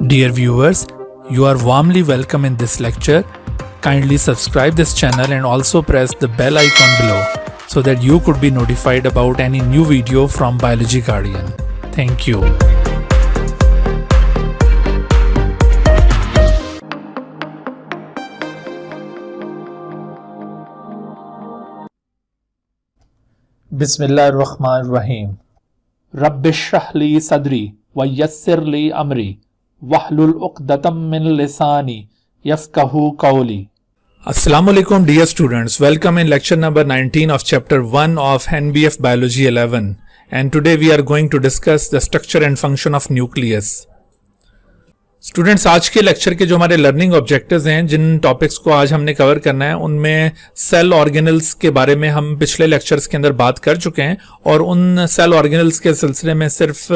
Dear viewers, you are warmly welcome in this lecture. Kindly subscribe this channel and also press the bell icon below so that you could be notified about any new video from Biology Guardian. Thank you. बिस्मिल्लाहिर्रहमानिर्रहीम। रब्बिश्रह ली सदरी व यस्सिर ली अमरी वहलुल उक़दतम मिन लिसानी यफ़क़हू क़ौली। Assalamu alaikum dear students, welcome in lecture number 19 of chapter 1 of NBF Biology 11, and today we are going to discuss the structure and function of nucleus. Students, आज के lecture के जो हमारे learning objectives हैं, जिन टॉपिक्स को आज हमने cover करना है, उनमें सेल ऑर्गेनल्स के बारे में हम पिछले लेक्चर्स के अंदर बात कर चुके हैं और उन सेल ऑर्गेनल्स के सिलसिले में सिर्फ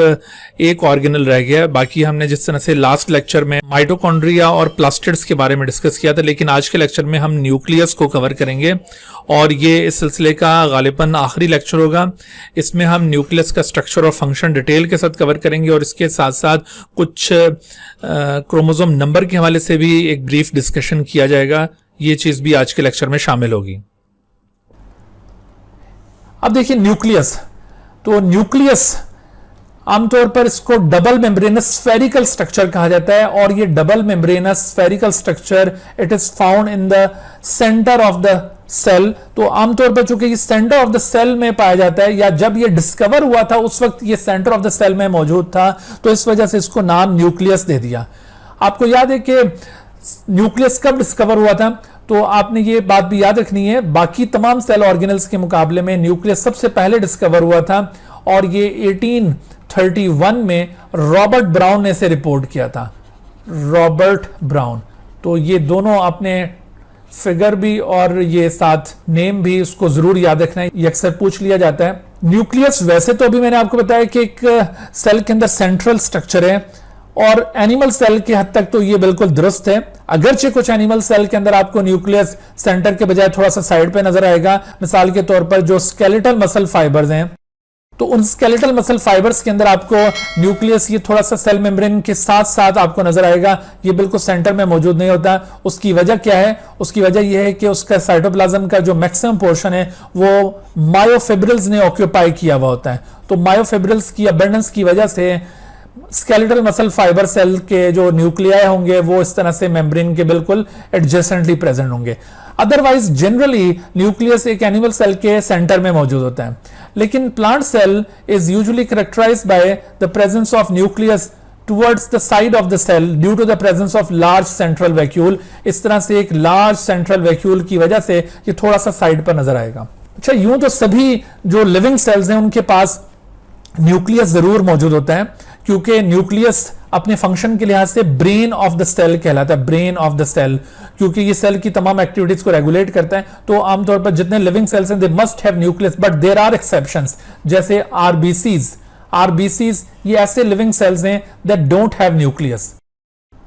एक ऑर्गेनल रह गया। बाकी हमने जिस तरह से लास्ट लेक्चर में माइटोकॉन्ड्रिया और प्लास्टिड्स के बारे में डिस्कस किया था, लेकिन आज के लेक्चर में हम न्यूक्लियस को कवर करेंगे और ये इस सिलसिले का गालिबन आखिरी लेक्चर होगा। इसमें हम न्यूक्लियस का स्ट्रक्चर और फंक्शन डिटेल के साथ कवर करेंगे और इसके साथ साथ कुछ क्रोमोसोम नंबर के हवाले से भी एक ब्रीफ डिस्कशन किया जाएगा। ये चीज भी आज के लेक्चर में शामिल होगी। अब देखिए न्यूक्लियस, तो न्यूक्लियस आमतौर पर इसको डबल मेम्ब्रेनस स्फेरिकल स्ट्रक्चर कहा जाता है और ये double membranous spherical structure it is found in the centre of the cell. तो आमतौर पर चूंकि ये सेंटर ऑफ द सेल में पाया जाता है, या जब ये डिस्कवर हुआ था उस वक्त ये सेंटर ऑफ द सेल में मौजूद था, तो इस वजह से इसको नाम न्यूक्लियस दे दिया। आपको याद है कि न्यूक्लियस कब डिस्कवर हुआ था, तो आपने ये बात भी याद रखनी है, बाकी तमाम सेल ऑर्गेनल्स के मुकाबले में न्यूक्लियस सबसे पहले डिस्कवर हुआ था और ये 1831 में रॉबर्ट ब्राउन ने इसे रिपोर्ट किया था। रॉबर्ट ब्राउन, तो ये दोनों आपने फिगर भी और ये साथ नेम भी उसको जरूर याद रखना है, ये अक्सर पूछ लिया जाता है। न्यूक्लियस वैसे तो अभी मैंने आपको बताया कि एक सेल के अंदर सेंट्रल स्ट्रक्चर है और एनिमल सेल के हद तक तो ये बिल्कुल दुरुस्त है। अगरचे कुछ एनिमल सेल के अंदर आपको न्यूक्लियस सेंटर के बजाय थोड़ा सा साइड पे नजर आएगा। मिसाल के तौर पर जो स्केलेटल मसल फाइबर्स हैं, तो उन स्केलेटल मसल फाइबर्स के अंदर आपको न्यूक्लियस ये थोड़ा सा सेल मेम्ब्रेन के साथ साथ आपको नजर आएगा, ये बिल्कुल सेंटर में मौजूद नहीं होता। उसकी वजह क्या है? उसकी वजह यह है कि उसका साइटोप्लाज्म का जो मैक्सिमम पोर्शन है वो मायोफिब्रिल्स ने ऑक्यूपाई किया हुआ होता है। तो मायोफिब्रिल्स की अबंडेंस की वजह से स्केलेटल मसल फाइबर सेल के जो न्यूक्लियाई होंगे वो इस तरह से मेम्ब्रेन के बिल्कुल एडजेसेंटली प्रेजेंट होंगे। अदरवाइज जनरली न्यूक्लियस एक एनिमल सेल के सेंटर में मौजूद होता है, लेकिन plant cell is usually characterised by the presence of nucleus towards the side of the cell due to the presence of large central vacuole. इस तरह से एक लार्ज सेंट्रल वैक्यूल की वजह से ये थोड़ा सा साइड पर नजर आएगा। अच्छा, यूं तो सभी जो लिविंग सेल्स हैं उनके पास न्यूक्लियस जरूर मौजूद होता है, क्योंकि न्यूक्लियस अपने फंक्शन के लिहाज से ब्रेन ऑफ द सेल कहलाता है। ब्रेन ऑफ द सेल, क्योंकि ये सेल की तमाम एक्टिविटीज को रेगुलेट करता है। तो आमतौर पर जितने लिविंग सेल्स हैं they must have nucleus, but there are exceptions, जैसे आरबीसीज ये ऐसे लिविंग सेल्स हैं दैट डोंट हैव न्यूक्लियस।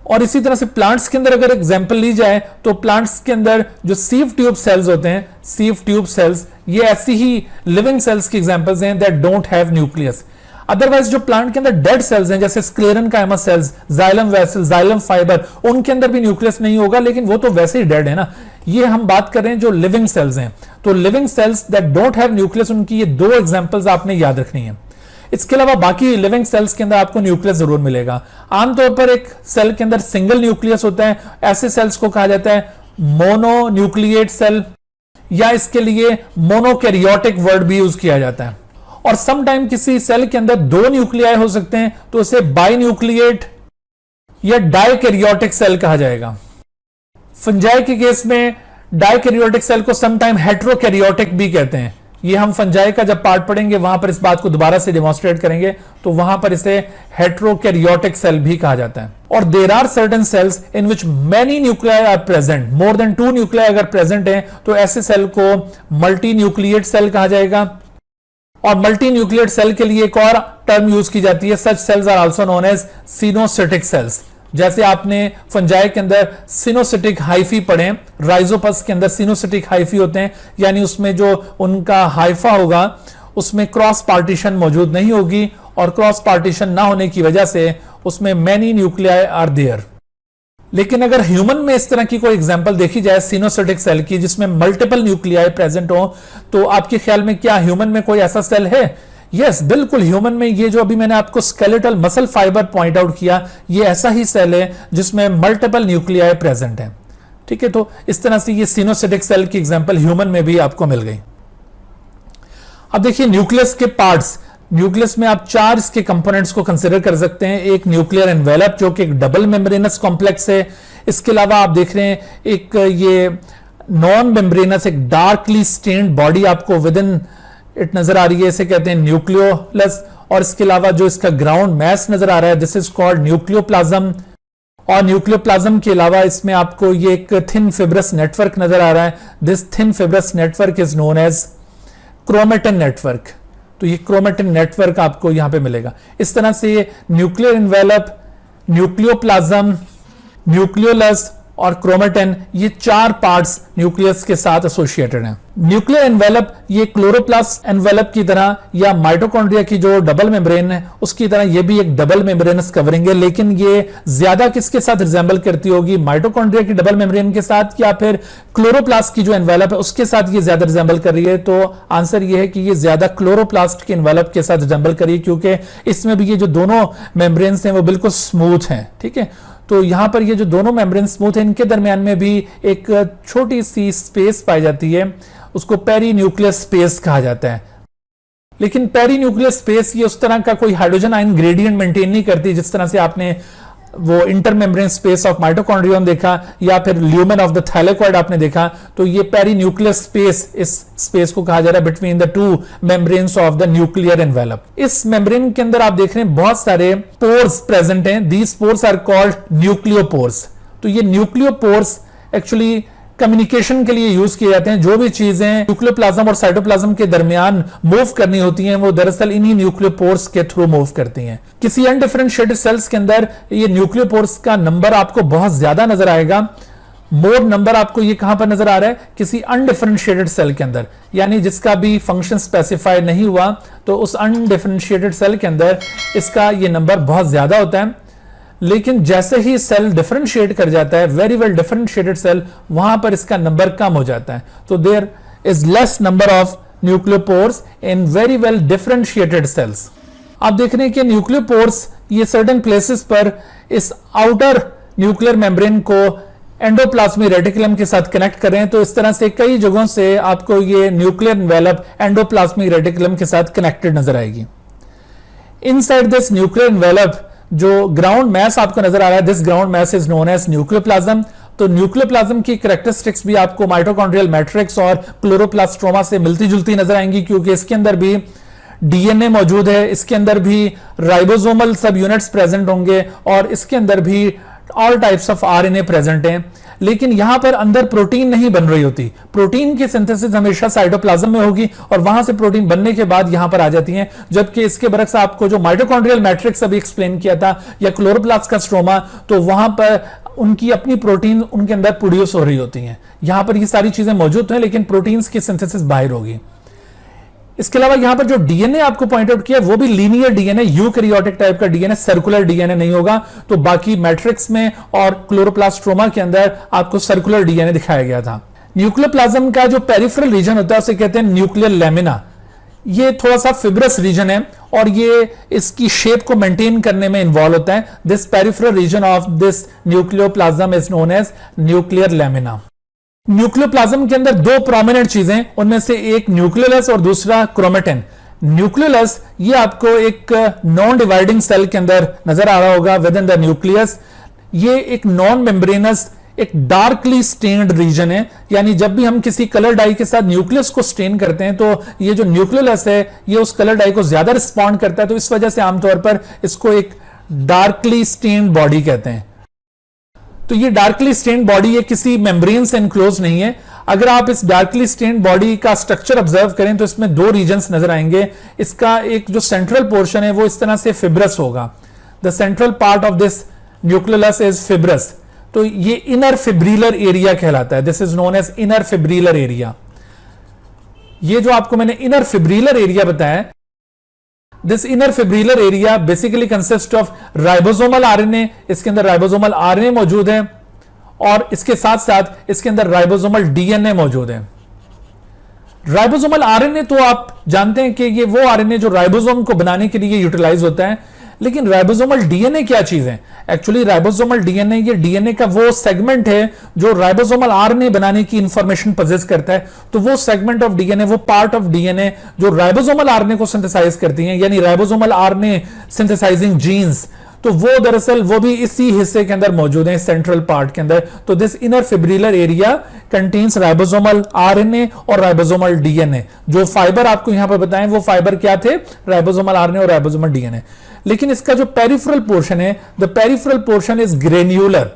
और इसी तरह से प्लांट्स के अंदर अगर एग्जांपल ली जाए तो प्लांट्स के अंदर जो सीव ट्यूब सेल्स होते हैं, सीव ट्यूब सेल्स, ये ऐसी ही लिविंग सेल्स की एग्जांपल्स हैं that don't have nucleus. Otherwise जो प्लांट के अंदर डेड सेल्स हैं, जैसे sclerenchyma cells, xylem vessel, xylem fibre, उनके अंदर भी न्यूक्लियस नहीं होगा, लेकिन वो तो वैसे ही डेड है ना। ये हम बात कर रहे हैं जो लिविंग सेल्स हैं। तो living cells that don't have nucleus, उनकी ये दो एग्जांपल्स आपने याद रखनी है। इसके अलावा बाकी लिविंग सेल्स के अंदर आपको न्यूक्लियस जरूर मिलेगा। आमतौर पर एक सेल के अंदर सिंगल न्यूक्लियस होता है, ऐसे सेल्स को कहा जाता है मोनोन्यूक्लिएट सेल, या इसके लिए मोनोकैरियोटिक वर्ड भी यूज किया जाता है। और समटाइम किसी सेल के अंदर दो न्यूक्लियाई हो सकते हैं, तो इसे बाइन्यूक्लिएट या डाइकैरियोटिक सेल कहा जाएगा। फंजाई के केस में डाइकैरियोटिक सेल को समटाइम हेटेरोकैरियोटिक भी कहते हैं। ये हम फंजाई का जब पार्ट पढ़ेंगे वहां पर इस बात को दोबारा से डेमोन्स्ट्रेट करेंगे, तो वहां पर इसे हेटेरोकैरियोटिक सेल भी कहा जाता है। और there are certain cells in which many nuclei are present, more than 2 nuclei अगर प्रेजेंट है तो ऐसे सेल को मल्टी न्यूक्लिएट सेल कहा जाएगा। और मल्टी न्यूक्लिएट सेल के लिए एक और टर्म यूज की जाती है, such cells are also known as coenocytic cells. जैसे आपने फंजाई के अंदर सिनोसिटिक हाइफी पढ़े, राइजोपस के अंदर सिनोसिटिक हाइफी होते हैं, यानी उसमें जो उनका हाइफा होगा उसमें क्रॉस पार्टीशन मौजूद नहीं होगी, और क्रॉस पार्टीशन ना होने की वजह से उसमें मैनी न्यूक्लियाई आर देयर। लेकिन अगर ह्यूमन में इस तरह की कोई एग्जांपल देखी जाए सिनोसिटिक सेल की जिसमें मल्टीपल न्यूक्लियाई प्रेजेंट हो, तो आपके ख्याल में क्या ह्यूमन में कोई ऐसा सेल है? यस, बिल्कुल ह्यूमन में ये जो अभी मैंने आपको skeletal muscle fibre point out किया, ये ऐसा ही सेल है जिसमें मल्टीपल न्यूक्लियाई प्रेजेंट है। ठीक है, तो इस तरह से ये सिनोसिटिक सेल की एग्जांपल ह्यूमन में भी आपको मिल गई। अब देखिए न्यूक्लियस के पार्ट्स। न्यूक्लियस में आप 4 इसके कंपोनेंट्स को कंसीडर कर सकते हैं। एक न्यूक्लियर एनवेलप जो कि एक डबल मेम्ब्रेनस कॉम्प्लेक्स है। इसके अलावा आप देख रहे हैं एक ये नॉन मेम्ब्रेनस एक डार्कली स्टेन्ड बॉडी आपको विद इन इट नजर आ रही है, इसे कहते हैं न्यूक्लियोलस। और इसके अलावा जो इसका ग्राउंड मैस नजर आ रहा है, दिस इज कॉल्ड न्यूक्लियोप्लाज्म। और न्यूक्लियोप्लाज्म के अलावा इसमें आपको ये एक थिन फिब्रस नेटवर्क नजर आ रहा है। This thin fibrous network is known as chromatin network. तो ये क्रोमेटिन नेटवर्क आपको यहां पे मिलेगा। इस तरह से ये न्यूक्लियर एनवेलप, न्यूक्लियोप्लाज्म, न्यूक्लियोलस और क्रोमेटिन, ये 4 पार्ट्स न्यूक्लियस के साथ एसोसिएटेड हैं। न्यूक्लियर एनवेलप ये क्लोरोप्लास्ट एनवेलप की तरह या माइटोकॉन्ड्रिया की जो डबल मेम्ब्रेन है उसकी तरह ये भी एक डबल मेम्ब्रेनस कवरिंग है, लेकिन ये ज्यादा किसके साथ रिजेंबल करती होगी? माइटोकॉन्ड्रिया की डबल मेम्ब्रेन के साथ या फिर क्लोरोप्लास्ट की जो एनवेलप है उसके साथ ये ज्यादा रिजेंबल कर रही है? तो आंसर ये है कि ये ज्यादा क्लोरोप्लास्ट के एनवेलप के साथ रिजेंबल कर रही है, क्योंकि इसमें भी ये जो दोनों मेम्ब्रेन्स हैं वो बिल्कुल स्मूथ हैं। ठीक है, तो यहां पर ये जो दोनों मेम्ब्रेन स्मूथ है, इनके दरमियान में भी एक छोटी सी स्पेस पाई जाती है, उसको पेरी न्यूक्लियर स्पेस कहा जाता है। लेकिन पेरी न्यूक्लियर स्पेस ये उस तरह का कोई हाइड्रोजन आयन ग्रेडियंट मेंटेन नहीं करती जिस तरह से आपने वो इंटरमेम्ब्रेन स्पेस ऑफ माइटोकॉन्ड्रियम देखा या फिर ल्यूमेन ऑफ द थैलेकॉइड आपने देखा। तो ये पेरी न्यूक्लियर स्पेस, इस स्पेस को कहा जा रहा है between the 2 membranes of the nuclear envelope. इस मेम्ब्रेन के अंदर आप देख रहे हैं बहुत सारे पोर्स प्रेजेंट हैं। These pores are called nucleopores. तो ये न्यूक्लियोपोर्स एक्चुअली कम्युनिकेशन के लिए यूज किए जाते हैं। जो भी चीजें न्यूक्लियोप्लाज्म और साइटोप्लाज्म के दरमियान मूव करनी होती हैं वो दरअसल इन्हीं न्यूक्लियोपोर्स के थ्रू मूव करती हैं। किसी अनडिफरेंशिएटेड सेल्स के अंदर ये न्यूक्लियोपोर्स का नंबर आपको बहुत ज्यादा नजर आएगा। मोर नंबर आपको ये कहां पर नजर आ रहा है? किसी अनडिफरेंशिएटेड सेल के अंदर, यानी जिसका भी फंक्शन स्पेसिफाई नहीं हुआ, तो उस अनडिफरेंशिएटेड सेल के अंदर इसका ये नंबर बहुत ज्यादा होता है। लेकिन जैसे ही सेल डिफरेंशिएट कर जाता है, वेरी वेल डिफरेंशिएटेड सेल, वहां पर इसका नंबर कम हो जाता है। तो there is less number of nucleopores in very well differentiated cells. आप देख रहे हैं कि न्यूक्लियोपोर्स ये सर्टेन प्लेसेस पर इस आउटर न्यूक्लियर मेम्ब्रेन को एंडोप्लाज्मिक रेटिकुलम के साथ कनेक्ट कर रहे हैं। तो इस तरह से कई जगहों से आपको ये न्यूक्लियर एनवेलप एंडोप्लाज्मिक रेटिकुलम के साथ कनेक्टेड नजर आएगी। इनसाइड दिस न्यूक्लियर एनवेलप जो ग्राउंड मैस आपको नजर आ रहा है, this ground mass is known as nucleoplasm. तो न्यूक्लियोप्लाज्म की कैरेक्टरिस्टिक्स भी आपको माइटोकॉन्ड्रियल मैट्रिक्स और क्लोरोप्लास्ट्रोमा से मिलती जुलती नजर आएंगी, क्योंकि इसके अंदर भी डीएनए मौजूद है, इसके अंदर भी राइबोसोमल सब यूनिट्स प्रेजेंट होंगे और इसके अंदर भी all types of RNA present हैं। लेकिन यहां पर अंदर प्रोटीन नहीं बन रही होती। प्रोटीन की सिंथेसिस हमेशा साइटोप्लाज्म में होगी और वहां से प्रोटीन बनने के बाद यहां पर आ जाती हैं। जबकि इसके बरक्स आपको जो माइटोकॉन्ड्रियल मैट्रिक्स अभी एक्सप्लेन किया था या क्लोरोप्लास्ट का स्ट्रोमा, तो वहां पर उनकी अपनी प्रोटीन उनके अंदर प्रोड्यूस हो रही होती हैं। यहां पर ये सारी चीजें मौजूद हैं, लेकिन प्रोटीन्स की सिंथेसिस बाहर होगी। इसके अलावा यहां पर जो डीएनए आपको पॉइंट आउट किया वो भी लीनियर डीएनए, यूकैरियोटिक टाइप का डीएनए, सर्कुलर डीएनए नहीं होगा। तो बाकी मैट्रिक्स में और क्लोरोप्लास्ट्रोमा के अंदर आपको सर्कुलर डीएनए दिखाया गया था। न्यूक्लियोप्लाज्म का जो पेरिफेरल रीजन होता है उसे कहते हैं न्यूक्लियर लैमिना। ये थोड़ा सा फिब्रस रीजन है और ये इसकी शेप को मेंटेन करने में इन्वॉल्व होता है। This peripheral region of this nucleoplasm is known as nuclear lamina. Nucleoplasm के अंदर 2 प्रोमिनेंट चीजें, उनमें से एक न्यूक्लियोलस और दूसरा क्रोमेटिन। न्यूक्लियोलस ये आपको एक नॉन डिवाइडिंग सेल के अंदर नजर आ रहा होगा विद इन द न्यूक्लियस। ये एक नॉन मेम्ब्रेनस एक डार्कली स्टेन्ड रीजन है, यानी जब भी हम किसी कलर डाई के साथ न्यूक्लियस को स्टेन करते हैं तो ये जो न्यूक्लियोलस है ये उस कलर डाई को ज्यादा रिस्पॉन्ड करता है। तो इस वजह से आमतौर पर इसको एक डार्कली स्टेन्ड बॉडी कहते हैं। तो ये डार्कली स्टेन्ड बॉडी ये किसी मेम्ब्रेन से इनक्लोज नहीं है। अगर आप इस डार्कली स्टेन्ड बॉडी का स्ट्रक्चर ऑब्जर्व करें तो इसमें 2 रीजन्स नजर आएंगे। इसका एक जो सेंट्रल पोर्शन है वो इस तरह से फिब्रस होगा। The central part of this nucleolus is fibrous. तो ये इनर फिब्रिलर एरिया कहलाता है। This is known as inner fibrillar area. ये जो आपको मैंने इनर फिब्रिलर एरिया बताया, this inner fibrillar area basically consist of ribosomal RNA, इसके अंदर राइबोसोमल आरएनए मौजूद है और इसके साथ साथ इसके अंदर राइबोसोमल डीएनए मौजूद है। राइबोसोमल आरएनए तो आप जानते हैं कि ये वो आरएनए जो राइबोसोम को बनाने के लिए यूटिलाइज होता है, लेकिन राइबोसोमल डीएनए क्या चीज है? एक्चुअली राइबोसोमल डीएनए, ये डीएनए का वो सेगमेंट है जो राइबोसोमल आरएनए बनाने की इंफॉर्मेशन पोजेस करता है। तो वो सेगमेंट ऑफ डीएनए, वो पार्ट ऑफ डीएनए जो राइबोसोमल आरएनए को सिंथेसाइज करती हैं, यानी राइबोसोमल आरएनए सिंथेसाइजिंग जीन्स, तो वो दरअसल वो भी इसी हिस्से के अंदर मौजूद है, सेंट्रल पार्ट के अंदर। तो this inner fibrillar area contains ribosomal RNA और राइबोसोमल डीएनए। जो फाइबर आपको यहां पर बताएं वो फाइबर क्या थे? राइबोसोमल आरएनए और राइबोसोमल डीएनए। लेकिन इसका जो पेरिफेरल पोर्शन है, the peripheral portion is granular.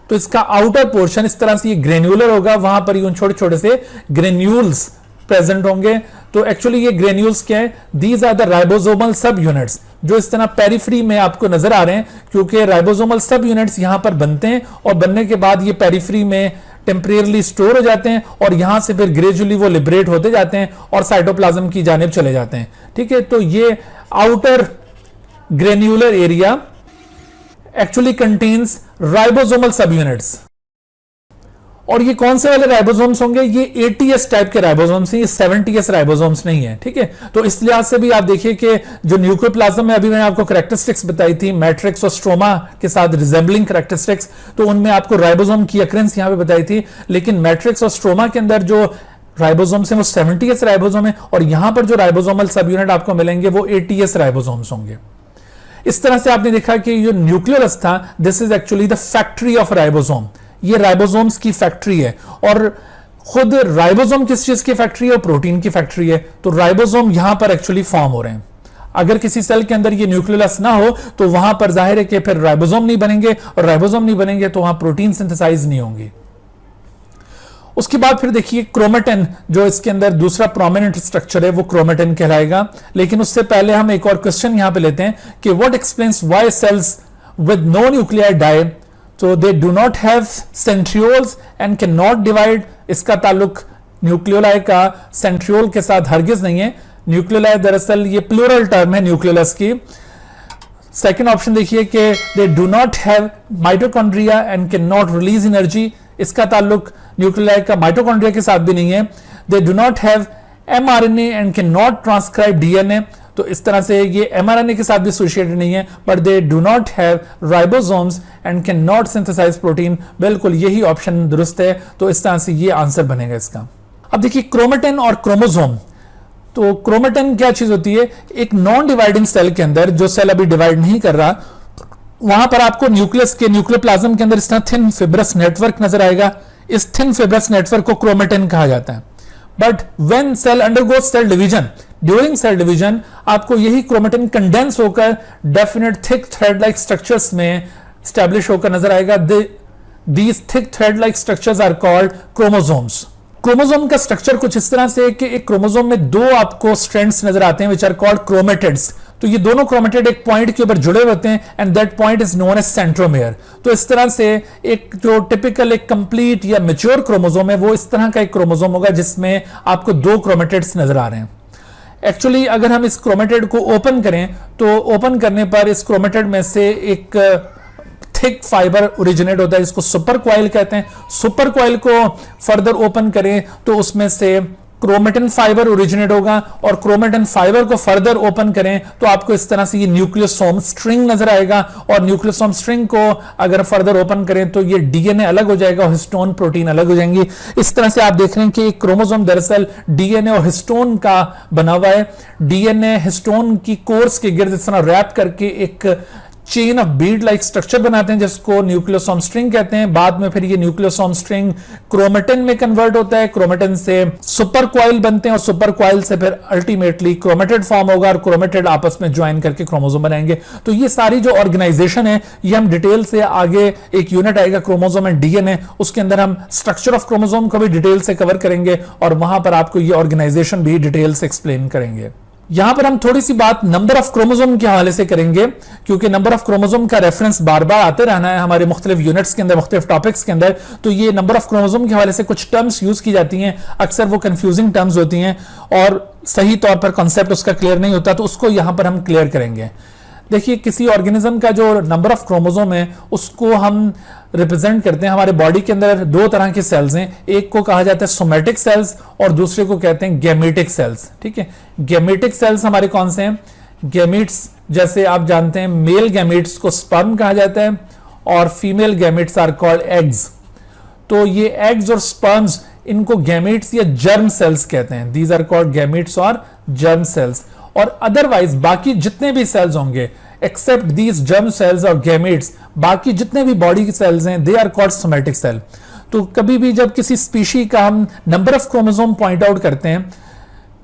तो इसका आउटर पोर्शन इस तरह से ये ग्रेन्यूलर होगा, वहां पर यूं छोटे छोटे से ग्रेन्यूल्स प्रेजेंट होंगे। तो एक्चुअली ये ग्रेन्यूल्स क्या है? दीज आर द राइबोसोमल सब यूनिट्स जो इस तरह पेरिफ्री में आपको नजर आ रहे हैं, क्योंकि राइबोसोमल सब यूनिट्स यहां पर बनते हैं और बनने के बाद ये पेरिफ्री में टेम्परेरली स्टोर हो जाते हैं और यहां से फिर ग्रेजुअली वो लिबरेट होते जाते हैं और साइटोप्लाज्म की जानिब चले जाते हैं। ठीक है, तो ये outer granular area actually contains ribosomal सब यूनिट्स। और ये कौन से वाले राइबोसोम्स होंगे? ये 80s टाइप के राइबोसोम्स हैं, ये 70s राइबोसोम्स नहीं है। ठीक है, तो इस लिहाज से भी आप देखिए कि जो न्यूक्लियोप्लाज्म में अभी मैंने आपको कैरेक्टरिस्टिक्स बताई थी, मैट्रिक्स और स्ट्रोमा के साथ रिजेंबलिंग कैरेक्टरिस्टिक्स, तो उनमें आपको राइबोसोम की अक्रेंस यहां पे बताई थी। लेकिन मैट्रिक्स और स्ट्रोमा के अंदर जो राइबोसोम्स हैं वो 70s राइबोसोम है और यहां पर जो राइबोसोमल सब यूनिट आपको मिलेंगे वो 80s राइबोसोम्स होंगे। इस तरह से आपने देखा कि जो न्यूक्लियोलस था, this is actually the factory of ribosome. ये राइबोसोम्स की फैक्ट्री है और खुद राइबोसोम किस चीज की फैक्ट्री है? प्रोटीन की फैक्ट्री है। तो राइबोसोम यहां पर एक्चुअली फॉर्म हो रहे हैं। अगर किसी सेल के अंदर ये न्यूक्लियोलस ना हो तो वहां पर जाहिर है कि फिर राइबोसोम नहीं बनेंगे और राइबोसोम नहीं बनेंगे तो वहां प्रोटीन सिंथेसाइज नहीं होंगी। उसके बाद फिर देखिए क्रोमेटिन, जो इसके अंदर दूसरा प्रोमिनेंट स्ट्रक्चर है वो क्रोमेटिन कहलाएगा। लेकिन उससे पहले हम एक और क्वेश्चन यहां पे लेते हैं कि what explains why cells with no nuclei die, so they do not have centrioles and cannot divide। इसका ताल्लुक न्यूक्लियोलाई का सेंट्रियोल के साथ हरगिज नहीं है। न्यूक्लियोलाई दरअसल ये प्लूरल टर्म है न्यूक्लियोलस की। सेकंड ऑप्शन देखिए कि they do not have mitochondria and cannot release energy। इसका ताल्लुक न्यूक्लियोलाई का माइटोकॉन्ड्रिया के साथ भी नहीं है। they do not have mRNA and cannot transcribe DNA। तो इस तरह से ये mRNA के साथ भी एसोसिएटेड नहीं है। But they do not have ribosomes and cannot synthesise सिंथेसाइज प्रोटीन। बिल्कुल यही ऑप्शन दुरुस्त है। तो इस तरह से ये आंसर बनेगा इसका। अब देखिए क्रोमेटिन और क्रोमोसोम। तो क्रोमेटिन क्या चीज होती है? एक नॉन डिवाइडिंग सेल के अंदर, जो सेल अभी डिवाइड नहीं कर रहा, वहां पर आपको न्यूक्लियस के न्यूक्लियोप्लाज्म के अंदर इस तरह थिन फिब्रस नेटवर्क नजर आएगा। इस थिन फिब्रस नेटवर्क को क्रोमेटिन कहा जाता है। But when cell undergoes cell division, during cell division आपको यही क्रोमेटिन कंडेंस होकर definite thick thread like structures में स्टैब्लिश होकर नजर आएगा। These thick thread like structures are called chromosomes. Chromosome का स्ट्रक्चर कुछ इस तरह से है कि एक क्रोमोसोम में दो आपको स्ट्रैंड्स नजर आते हैं विच आर कॉल्ड क्रोमेटिड्स। तो ये दोनों क्रोमेटिड एक पॉइंट के ऊपर जुड़े होते हैं and that point is known as centromere. तो इस तरह से एक जो टिपिकल एक कंप्लीट या मैच्योर क्रोमोसोम है वो इस तरह का एक क्रोमोसोम होगा जिसमें आपको दो क्रोमेटिड्स नजर आ रहे हैं। एक्चुअली अगर हम इस क्रोमेटिड को ओपन करें तो ओपन करने पर इस क्रोमेटिड में से एक थिक फाइबर ओरिजिनेट होता है जिसको सुपर क्वाइल कहते हैं। सुपर क्वाइल को फर्दर ओपन करें तो उसमें से क्रोमेटिन फाइबर ओरिजिनेट होगा और क्रोमेटिन फाइबर को फर्दर ओपन करें तो आपको इस तरह से ये न्यूक्लियोसोम स्ट्रिंग नजर आएगा। और न्यूक्लियोसोम स्ट्रिंग को अगर फर्दर ओपन करें तो ये डीएनए अलग हो जाएगा और हिस्टोन प्रोटीन अलग हो जाएंगी। इस तरह से आप देख रहे हैं कि क्रोमोसोम दरअसल डीएनए और हिस्टोन का बना हुआ है। डीएनए हिस्टोन की कोर्स के गिर्द इस तरह रैप करके एक chain of Beed like structure बनाते हैं जिसको न्यूक्लियोसोम स्ट्रिंग कहते हैं। बाद में फिर ये न्यूक्लियोसोम स्ट्रिंग क्रोमेटिन में कन्वर्ट होता है। क्रोमेटिन से सुपर क्वाइल बनते हैं और सुपर क्वाइल से फिर अल्टीमेटली क्रोमेटिड फॉर्म होगा और क्रोमेटिड आपस में ज्वाइन करके क्रोमोसोम बनाएंगे। तो ये सारी जो ऑर्गेनाइजेशन है ये हम डिटेल से आगे एक यूनिट आएगा क्रोमोसोम एंड डीएनए, उसके अंदर हम स्ट्रक्चर ऑफ क्रोमोसोम को भी डिटेल से कवर करेंगे और वहां पर आपको ये ऑर्गेनाइजेशन भी डिटेल से एक्सप्लेन करेंगे। यहां पर हम थोड़ी सी बात नंबर ऑफ क्रोमोसोम के हवाले से करेंगे, क्योंकि नंबर ऑफ क्रोमोसोम का रेफरेंस बार बार आते रहना है हमारे मुख्तलिफ यूनिट्स के अंदर, मुख्तलिफ टॉपिक्स के अंदर। तो ये नंबर ऑफ क्रोमोसोम के हवाले से कुछ टर्म्स यूज की जाती हैं, अक्सर वो कंफ्यूजिंग टर्म्स होती हैं और सही तौर पर कॉन्सेप्ट उसका क्लियर नहीं होता, तो उसको यहां पर हम क्लियर करेंगे। देखिए, किसी ऑर्गेनिज्म का जो नंबर ऑफ क्रोमोसोम है उसको हम रिप्रेजेंट करते हैं। हमारे बॉडी के अंदर दो तरह के सेल्स हैं, एक को कहा जाता है सोमेटिक सेल्स और दूसरे को कहते हैं गैमेटिक सेल्स। ठीक है, गैमेटिक सेल्स हमारे कौन से हैं? गैमेट्स, जैसे आप जानते हैं मेल गैमेट्स को स्पर्म कहा जाता है और female gametes are called eggs. तो ये एग्स और स्पर्म्स, इनको गैमेट्स या जर्म सेल्स कहते हैं। दीज आर कॉल्ड गैमेट्स और जर्म सेल्स। और अदरवाइज बाकी जितने भी सेल्स होंगे एक्सेप्ट दीज जर्म सेल्स और गैमेट्स, बाकी जितने भी बॉडी के सेल्स हैं they are called somatic cell. तो कभी भी जब किसी स्पीशी का हम number of chromosome point out करते हैं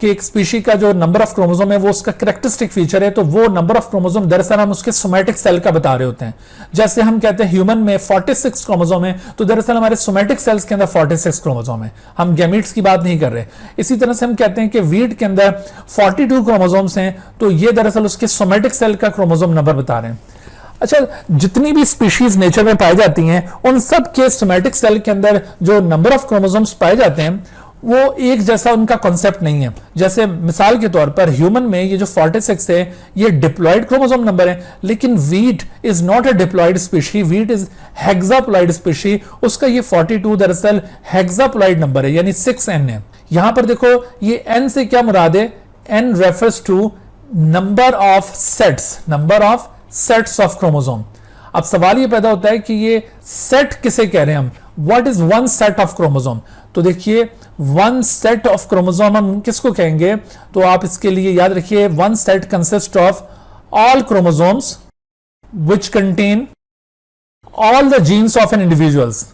कि एक स्पीशी का जो नंबर ऑफ क्रोमोसोम है वो उसका कैरेक्टरिस्टिक फीचर है, तो वो नंबर ऑफ क्रोमोसोम दरअसल हम उसके सोमेटिक सेल का बता रहे होते हैं। जैसे हम कहते हैं ह्यूमन में 46 क्रोमोसोम है, तो दरअसल हमारे सोमेटिक सेल्स के अंदर 46 क्रोमोसोम है, हम गैमेट्स की बात नहीं कर रहे। इसी तरह से हम कहते हैं कि वीट के अंदर 42 क्रोमोसोम्स हैं, तो ये दरअसल उसके सोमेटिक सेल का क्रोमोसोम नंबर बता रहे हैं। अच्छा, जितनी भी स्पीशीज नेचर में पाई जाती हैं उन सब के सोमेटिक सेल के अंदर जो नंबर ऑफ क्रोमोसोम्स पाए जाते हैं वो एक जैसा उनका कॉन्सेप्ट नहीं है। जैसे मिसाल के तौर पर ह्यूमन में ये जो 46 है ये डिप्लॉयड क्रोमोसोम नंबर है, लेकिन wheat is not a diploid species, wheat is hexaploid species. उसका ये 42 दरअसल हेक्साप्लॉयड नंबर है, यानी 6n है। यहां पर देखो ये n से क्या मुराद है? n refers to number of sets of chromosome. अब सवाल ये पैदा होता है कि ये सेट किसे कह रहे हैं हम? What is one set of chromosome? तो देखिए, वन सेट ऑफ क्रोमोसोम हम किसको कहेंगे? तो आप इसके लिए याद रखिए, one set consist of all chromosomes which contain all the genes of an individuals.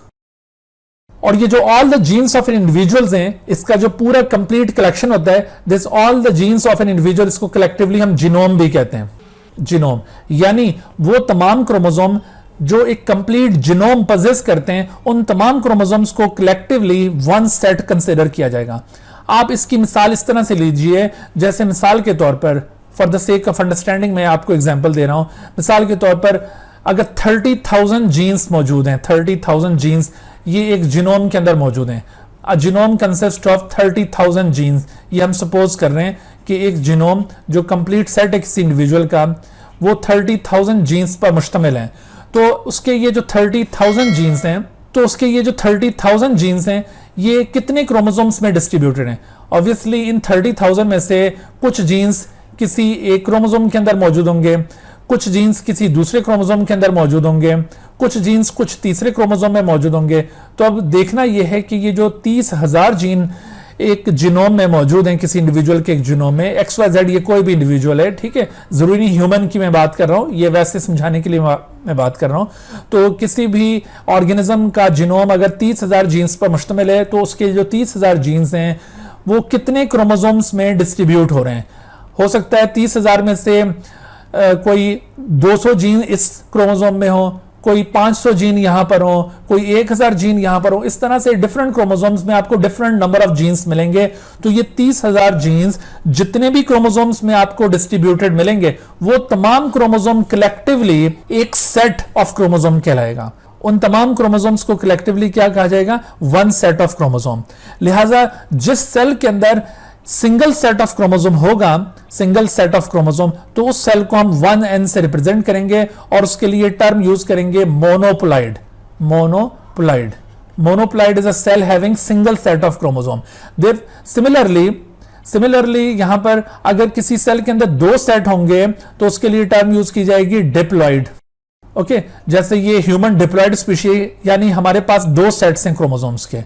और ये जो all the genes of an individuals हैं, इसका जो पूरा कंप्लीट कलेक्शन होता है, this all the genes of an individual, इसको कलेक्टिवली हम जीनोम भी कहते हैं। जीनोम यानी वो तमाम क्रोमोसोम जो एक कंप्लीट जीनोम पजेस करते हैं, उन तमाम क्रोमोसोम्स को कलेक्टिवली वन सेट कंसीडर किया जाएगा। आप इसकी मिसाल इस तरह से लीजिए, जैसे मिसाल के तौर पर, for the sake of understanding मैं आपको एग्जांपल दे रहा हूं। मिसाल के तौर पर अगर 30,000 जीन्स मौजूद हैं, 30,000 जीन्स ये एक जीनोम के अंदर मौजूद हैं। अ जीनोम कंसिस्ट ऑफ 30,000 जीन्स। ये हम सपोज कर रहे हैं कि एक जीनोम जो कंप्लीट सेट है किसी इंडिविजुअल का, वो 30,000 जीन्स पर मुश्तमिल है। तो उसके ये जो 30,000 जीन्स हैं, ये कितने क्रोमोसोम्स में डिस्ट्रीब्यूटेड हैं? ऑब्वियसली इन 30,000 में से कुछ जीन्स किसी एक क्रोमोसोम के अंदर मौजूद होंगे, कुछ जीन्स किसी दूसरे क्रोमोसोम के अंदर मौजूद होंगे, कुछ जीन्स कुछ तीसरे क्रोमोसोम में मौजूद होंगे। तो अब देखना यह है कि ये जो 30,000 जीन एक जीनोम में मौजूद हैं, किसी इंडिविजुअल के एक जीनोम में, XYZ ये कोई भी इंडिविजुअल है, ठीक है, जरूरी नहीं ह्यूमन की मैं बात कर रहा हूं, ये वैसे समझाने के लिए मैं बात कर रहा हूं। तो किसी भी ऑर्गेनिज्म का जीनोम अगर 30,000 जीन्स पर मुश्तमिल है, तो उसके जो 30,000 जीन्स हैं वो कितने क्रोमोसोम्स में डिस्ट्रीब्यूट हो रहे हैं? हो सकता है 30,000 में से कोई 200 जीन इस क्रोमोसोम में हो, कोई 500 जीन यहां पर हो, कोई 1000 जीन यहां पर हो। इस तरह से डिफरेंट क्रोमोसोम्स में आपको डिफरेंट नंबर ऑफ जीन्स मिलेंगे। तो ये 30,000 जीन्स जितने भी क्रोमोसोम्स में आपको डिस्ट्रीब्यूटेड मिलेंगे, वो तमाम क्रोमोसोम कलेक्टिवली एक सेट ऑफ क्रोमोसोम कहलाएगा। उन तमाम क्रोमोसोम्स को कलेक्टिवली क्या कहा जाएगा? One set of chromosome. लिहाजा जिस सेल के अंदर सिंगल सेट ऑफ क्रोमोसोम होगा, सिंगल सेट ऑफ क्रोमोसोम, तो उस सेल को हम 1n से रिप्रेजेंट करेंगे और उसके लिए टर्म यूज करेंगे monoploid. Monoploid is a cell having single set of chromosome. There similarly यहां पर अगर किसी सेल के अंदर दो सेट होंगे तो उसके लिए टर्म यूज की जाएगी डिप्लॉइड। ओके, जैसे ये ह्यूमन डिप्लॉइड स्पीशी, यानी हमारे पास दो सेट्स हैं क्रोमोसोम्स के।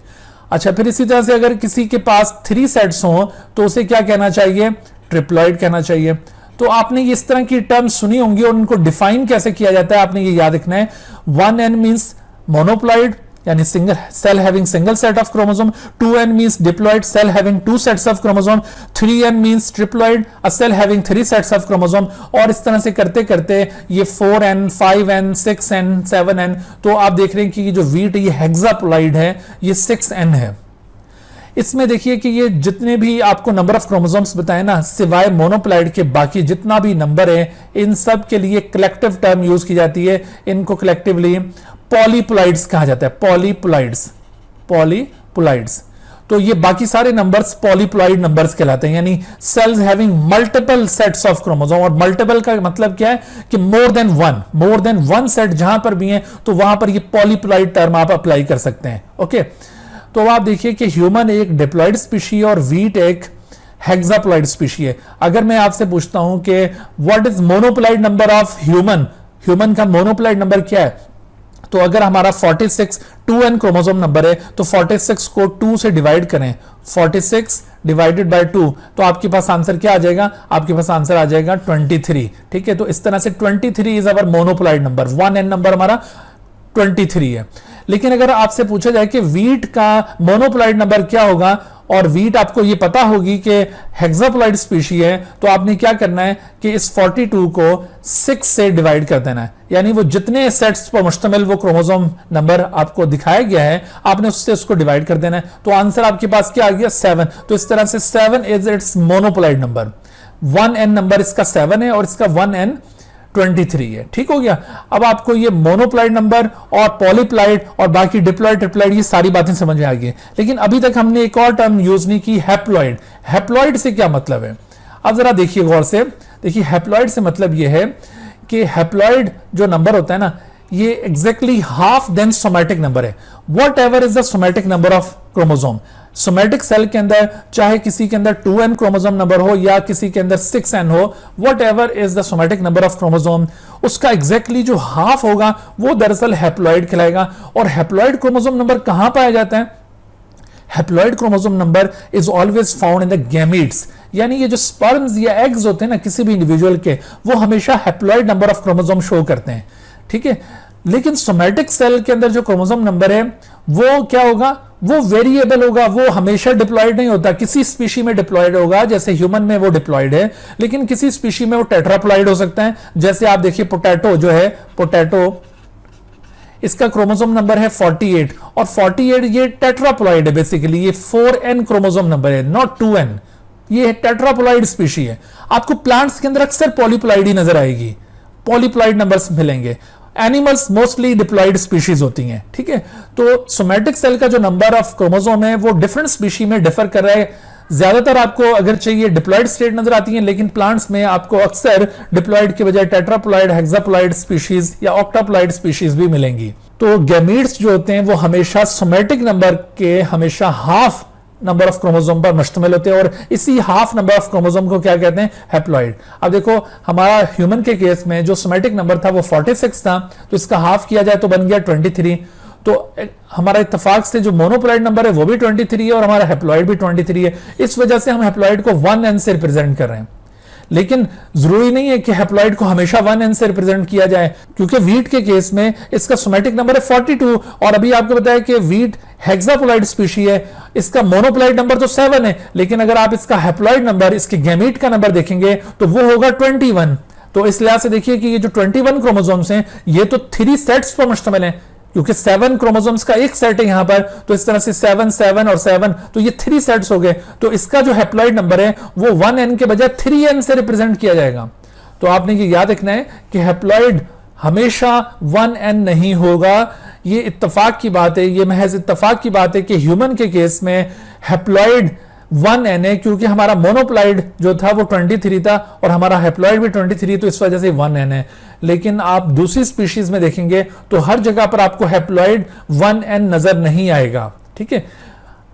अच्छा, फिर इसी तरह से अगर किसी के पास 3 सेट्स हों तो उसे क्या कहना चाहिए? ट्रिप्लॉइड कहना चाहिए। तो आपने इस तरह की टर्म सुनी होंगी और उनको डिफाइन कैसे किया जाता है आपने ये याद रखना है। 1n मींस मोनोप्लॉइड यानी single cell having single set of chromosome, 2n means diploid cell having 2 sets of chromosome, 3n means triploid a cell having 3 sets of chromosome. और इस तरह से करते करते ये 4n 5n 6n 7n, तो आप देख रहे हैं कि ये जो वीट ये हेक्साप्लॉइड है, ये 6n है। इसमें देखिए कि ये जितने भी आपको नंबर ऑफ क्रोमोसोम्स बताए ना, सिवाय मोनोप्लाइड के बाकी जितना भी नंबर है, इन सब के लिए कलेक्टिव टर्म यूज की जाती है। इनको कलेक्टिवली पॉलीप्लॉइड्स कहा जाता है। पॉलीप्लॉइड्स। तो ये बाकी सारे नंबर्स पॉलीप्लॉइड नंबर्स कहलाते हैं, यानी sales having multiple sets of chromosome. और मल्टीपल का मतलब क्या है कि मोर देन वन सेट जहां पर भी है, तो वहां पर ये पॉलीप्लॉइड टर्म आप अप्लाई कर सकते हैं। ओके, तो आप देखिए कि ह्यूमन एक डिप्लॉइड स्पीशी और वीट एक हेक्साप्लॉइड स्पीशी है। अगर मैं आपसे पूछता हूं कि what is monoploid number of human का मोनोप्लॉइड नंबर क्या है, तो अगर हमारा 46 2n क्रोमोसोम नंबर है, तो 46 को 2 से डिवाइड करें, 46 डिवाइडेड बाय 2, तो आपके पास आंसर क्या आ जाएगा? आपके पास आंसर आ जाएगा 23। ठीक है, तो इस तरह से 23 is our monoploid number. 1n number हमारा 23 है। लेकिन अगर आपसे पूछा जाए कि वीट का मोनोप्लॉइड नंबर क्या होगा, और वीट आपको ये पता होगी कि हेक्साप्लॉइड स्पीशी है, तो आपने क्या करना है कि इस 42 को 6 से डिवाइड कर देना है। यानी वो जितने सेट्स पर मुश्तमिल वो क्रोमोसोम नंबर आपको दिखाया गया है, आपने उससे उसको डिवाइड कर देना है। तो आंसर आपके पास क्या आ गया? 7। तो इस तरह से 7 is its monoploid number. 1n number इसका 7 है और इसका 1n 23 है। ठीक हो गया। अब आपको ये मोनोप्लॉइड नंबर और पॉलीप्लॉइड और बाकी डिप्लॉइड ट्रिप्लॉइड ये सारी बातें समझ में आ गई। लेकिन अभी तक हमने एक और टर्म यूज नहीं की, हैप्लॉइड। हैप्लॉइड से क्या मतलब है? अब जरा देखिए गौर से। देखिए हैप्लॉइड से मतलब ये है कि हैप्लॉइड जो नंबर होता है ना, ये exactly half then somatic number है। Whatever is the somatic number of chromosome. Somatic cell के अंदर चाहे किसी के अंदर 2n क्रोमोसोम नंबर हो या किसी के अंदर 6n हो, what ever is the somatic number of chromosome, उसका एग्जैक्टली जो हाफ होगा वो दरअसल हैप्लॉइड कहलाएगा। और हैप्लॉइड क्रोमोसोम नंबर कहां पाया जाता है? Haploid chromosome number is always found in the gametes. यानी ये जो स्पर्म्स या एग्स होते हैं ना किसी भी इंडिविजुअल के, वो हमेशा haploid number of chromosome show करते हैं। ठीक है, लेकिन सोमैटिक सेल के अंदर जो क्रोमोसोम नंबर है वो क्या होगा? वो वेरिएबल होगा, वो हमेशा डिप्लॉइड नहीं होता। किसी स्पीशी में डिप्लॉइड होगा, जैसे ह्यूमन में वो डिप्लॉइड है, लेकिन किसी स्पीशी में वो टेट्राप्लॉइड हो सकता है। जैसे आप देखिए पोटैटो जो है, पोटैटो इसका क्रोमोसोम नंबर है 48 और 48 ये टेट्राप्लॉइड है। बेसिकली ये 4n क्रोमोसोम नंबर है, नॉट 2n। ये टेट्राप्लॉइड स्पीशी है। आपको प्लांट्स के अंदर अक्सर पॉलीप्लॉइड ही नजर आएगी, पॉलीप्लॉइड नंबर्स मिलेंगे। एनिमल्स मोस्टली डिप्लॉइड स्पीशीज होती हैं। ठीक है, तो सोमैटिक सेल का जो नंबर ऑफ क्रोमोसोम है वो डिफरेंट स्पीशी में डिफर कर रहा है। ज्यादातर आपको अगर चाहिए डिप्लॉइड स्टेट नजर आती है, लेकिन प्लांट्स में आपको अक्सर डिप्लॉइड के बजाय टेट्राप्लॉइड, हेक्साप्लॉइड स्पीशीज या ऑक्टाप्लॉइड स्पीशीज भी मिलेंगी। तो गैमीट्स जो होते हैं वो हमेशा सोमैटिक नंबर के हमेशा हाफ नंबर ऑफ क्रोमोसोम पर मुश्तमिल होते हैं, और इसी हाफ नंबर ऑफ क्रोमोसोम को क्या कहते हैं? हैप्लॉइड। अब देखो हमारा ह्यूमन के केस में जो सोमैटिक नंबर था वो 46 था, तो इसका हाफ किया जाए तो बन गया 23। तो हमारा इत्तेफाक से जो मोनोप्लॉइड नंबर है वो भी 23 है और हमारा हैप्लॉइड भी 23 है। इस वजह से हम हैप्लॉइड को 1n से रिप्रेजेंट कर रहे हैं। लेकिन जरूरी नहीं है कि हैप्लॉइड को हमेशा 1n से रिप्रेजेंट किया जाए, क्योंकि वीट के केस में इसका सोमैटिक नंबर है 42 और अभी आपको बताया कि वीट हेक्साप्लॉइड स्पीशी है, इसका मोनोप्लॉइड नंबर तो 7 है, लेकिन अगर आप इसका हैप्लॉइड नंबर, इसके गैमीट का नंबर देखेंगे तो वो होगा 21। तो इस लिहाज से देखिए कि ये जो 21 क्रोमोसोम्स हैं ये तो 3 सेट्स पर मुश्तमिल है, क्योंकि 7 क्रोमोसोम्स का एक सेट है यहां पर, तो इस तरह से 7 7 और 7, तो ये 3 सेट्स हो गए। तो इसका जो हैप्लॉइड नंबर है वो 1n के बजाय 3n से रिप्रेजेंट किया जाएगा। तो आपने ये याद रखना है कि हैप्लॉइड हमेशा 1n नहीं होगा। ये इत्तेफाक की बात है, ये महज इत्तेफाक की बात है कि ह्यूमन के केस में हैप्लॉइड 1n है, क्योंकि हमारा मोनोप्लॉइड जो था वो 23 था और हमारा हैप्लॉइड भी 23, तो इस वजह से 1n है। लेकिन आप दूसरी स्पीशीज में देखेंगे तो हर जगह पर आपको हैप्लॉइड 1n नजर नहीं आएगा। ठीक है,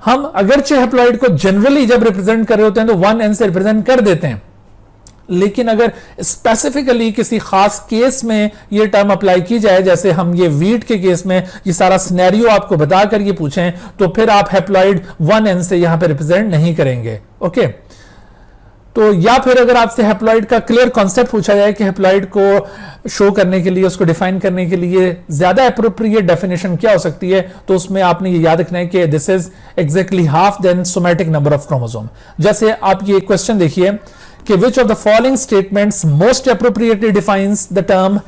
हम अगरचे हैप्लॉइड को जनरली जब रिप्रेजेंट कर रहे होते हैं तो 1n से रिप्रेजेंट कर देते हैं, लेकिन अगर स्पेसिफिकली किसी खास केस में ये टर्म अप्लाई की जाए, जैसे हम ये वीट के केस में ये सारा सिनेरियो आपको बताकर ये पूछें, तो फिर आप हैप्लॉइड 1n से यहां पे रिप्रेजेंट नहीं करेंगे। ओके, तो या फिर अगर आपसे हैप्लॉइड का क्लियर कॉन्सेप्ट पूछा जाए कि हैप्लॉइड को शो करने के लिए, उसको डिफाइन करने के लिए ज्यादा एप्रोप्रिएट डेफिनेशन क्या हो सकती है, तो उसमें आपने ये याद रखना है कि this is exactly half then somatic number of chromosome. जैसे आप ये क्वेश्चन देखिए कि which of the following statements most appropriately defines the term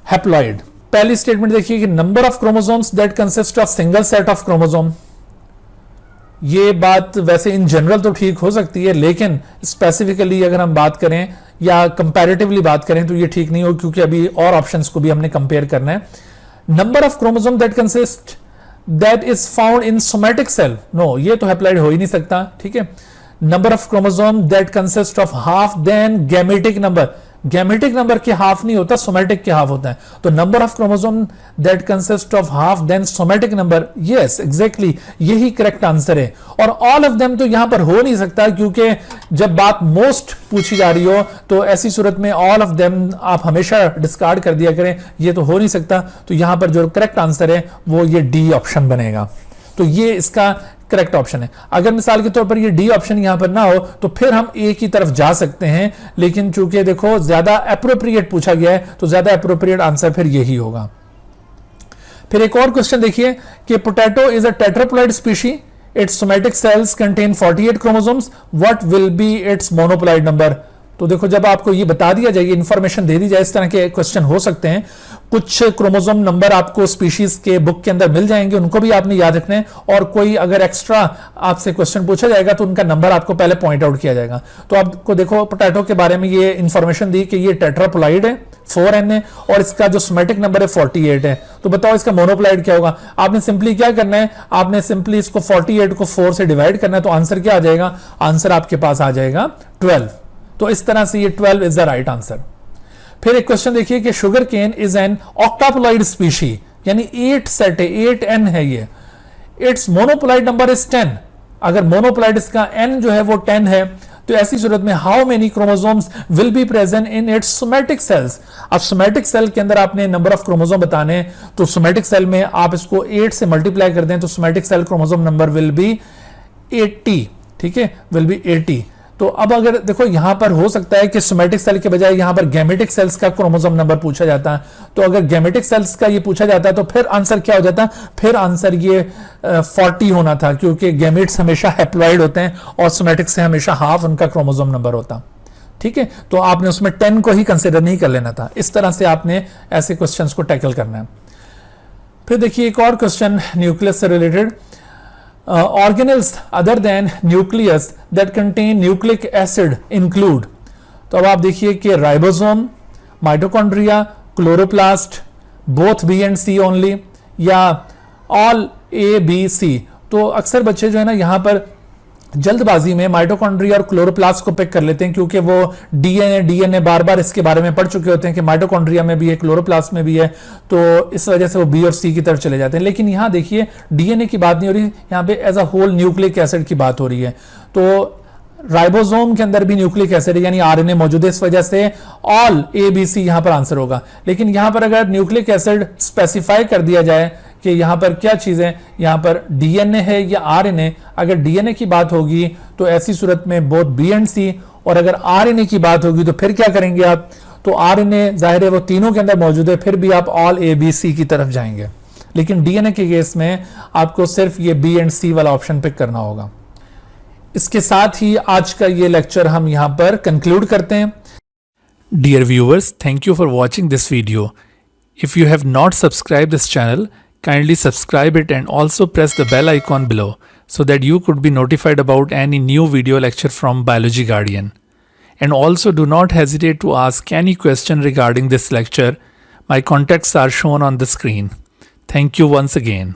haploid। पहली स्टेटमेंट देखिए कि number of chromosomes that consist of single set of chromosome, ये बात वैसे इन जनरल तो ठीक हो सकती है, लेकिन स्पेसिफिकली अगर हम बात करें या कंपैरेटिवली बात करें तो ये ठीक नहीं हो, क्योंकि अभी और ऑप्शंस को भी हमने कंपेयर करना है. Number of chromosome that consist that is found in somatic cell, no, ये तो अप्लाइड हो ही नहीं सकता. ठीक है. Number of chromosome that consist of half than gametic number, gametic number के हाफ नहीं होता, सोमैटिक के हाफ होता है. तो number of chromosome that consist of half then somatic number, yes exactly यही करेक्ट आंसर है. और ऑल ऑफ देम तो यहां पर हो नहीं सकता, क्योंकि जब बात मोस्ट पूछी जा रही हो तो ऐसी सूरत में ऑल ऑफ देम आप हमेशा डिस्कार्ड कर दिया करें, ये तो हो नहीं सकता. तो यहां पर जो करेक्ट आंसर है वो ये डी ऑप्शन बनेगा. तो ये इसका करेक्ट ऑप्शन है. अगर मिसाल के तौर पर ये डी ऑप्शन यहां पर ना हो तो फिर हम ए की तरफ जा सकते हैं, लेकिन चूंकि देखो ज्यादा अप्रोप्रिएट पूछा गया है तो ज्यादा अप्रोप्रिएट आंसर फिर यही होगा. फिर एक और क्वेश्चन देखिए कि potato is a tetraploid species, its somatic cells contain 48 chromosomes, what will be its monoploid number. तो देखो जब आपको ये बता दिया जाए, इंफॉर्मेशन दे दी जाए, इस तरह के क्वेश्चन हो सकते हैं. कुछ क्रोमोसोम नंबर आपको स्पीशीज के बुक के अंदर मिल जाएंगे, उनको भी आपने याद रखना है. और कोई अगर एक्स्ट्रा आपसे क्वेश्चन पूछा जाएगा तो उनका नंबर आपको पहले पॉइंट आउट किया जाएगा. तो आपको देखो पोटैटो के बारे में ये इंफॉर्मेशन दी कि ये टेट्राप्लॉइड है, 4n है, और इसका जो सोमैटिक नंबर है 48 है. तो बताओ इसका मोनोप्लॉइड क्या होगा. आपने सिंपली क्या करना है, आपने सिंपली इसको 48 को 4 से डिवाइड करना है. तो आंसर क्या आ जाएगा, आंसर आपके पास आ जाएगा 12. तो इस तरह से ये 12 इज द राइट आंसर. फिर एक क्वेश्चन देखिए कि sugarcane is an octaploid species, यानी 8 सेट है, 8n है ये. Its monoploid number is 10. अगर मोनोप्लॉइड इसका n जो है वो 10 है, तो ऐसी सूरत में how many chromosomes will be present in its somatic sales. अब सोमैटिक सेल के अंदर आपने नंबर ऑफ क्रोमोसोम बताने, तो सोमैटिक सेल में आप इसको 8 से मल्टीप्लाई कर दें तो somatic cell chromosome number will be 80. ठीक है, विल बी 80. तो अब अगर देखो यहां पर हो सकता है कि सोमैटिक सेल के बजाय यहां पर गैमेटिक सेल्स का क्रोमोसोम नंबर पूछा जाता है. तो अगर गैमेटिक सेल्स का ये पूछा जाता है तो फिर आंसर क्या हो जाता, फिर आंसर ये 40 होना था, क्योंकि गैमेट्स हमेशा हैप्लॉइड होते हैं और सोमैटिक से हमेशा हाफ उनका क्रोमोसोम नंबर होता. ठीक है, तो आपने उसमें 10 को ही कंसिडर नहीं कर लेना था. इस तरह से आपने ऐसे क्वेश्चंस को टैकल करना है. फिर देखिए एक और क्वेश्चन न्यूक्लियस से related. Organelles other than nucleus that contain nucleic acid include. तो अब आप देखिए कि ribosome, mitochondria, chloroplast, both B and C only, या ऑल ए बी सी. तो अक्सर बच्चे जो है ना यहां पर जल्दबाजी में माइटोकॉन्ड्रिया और क्लोरोप्लास्ट को पिक कर लेते हैं, क्योंकि वो डीएनए बार बार इसके बारे में पढ़ चुके होते हैं कि माइटोकॉन्ड्रिया में भी है, क्लोरोप्लास्ट में भी है, तो इस वजह से वो बी और सी की तरफ चले जाते हैं. लेकिन यहां देखिए डीएनए की बात नहीं हो रही, यहां पे as a whole nucleic acid की बात हो रही है. तो राइबोसोम के अंदर भी न्यूक्लिक एसिड यानी आरएनए मौजूद है, इस वजह से ऑल ए बी सी यहां पर आंसर होगा. लेकिन यहां पर अगर न्यूक्लिक एसिड स्पेसिफाई कर दिया जाए कि यहां पर क्या चीजें, यहां पर डीएनए है या आरएनए, अगर डीएनए की बात होगी तो ऐसी सूरत में बोथ बी एंड सी, और अगर आरएनए की बात होगी तो फिर क्या करेंगे आप, तो आरएनए जाहिर है वो तीनों के अंदर मौजूद है, फिर भी आप ऑल ए बी सी की तरफ जाएंगे. लेकिन डीएनए के केस में आपको सिर्फ ये बी एंड सी वाला ऑप्शन पिक करना होगा. इसके साथ ही आज का ये लेक्चर हम यहां पर कंक्लूड करते हैं. Dear viewers, thank you for watching this video. If you have not subscribed this channel, kindly subscribe it and also press the bell icon below so that you could be notified about any new video lecture from Biology Guardian. And also do not hesitate to ask any question regarding this lecture. My contacts are shown on the screen. Thank you once again.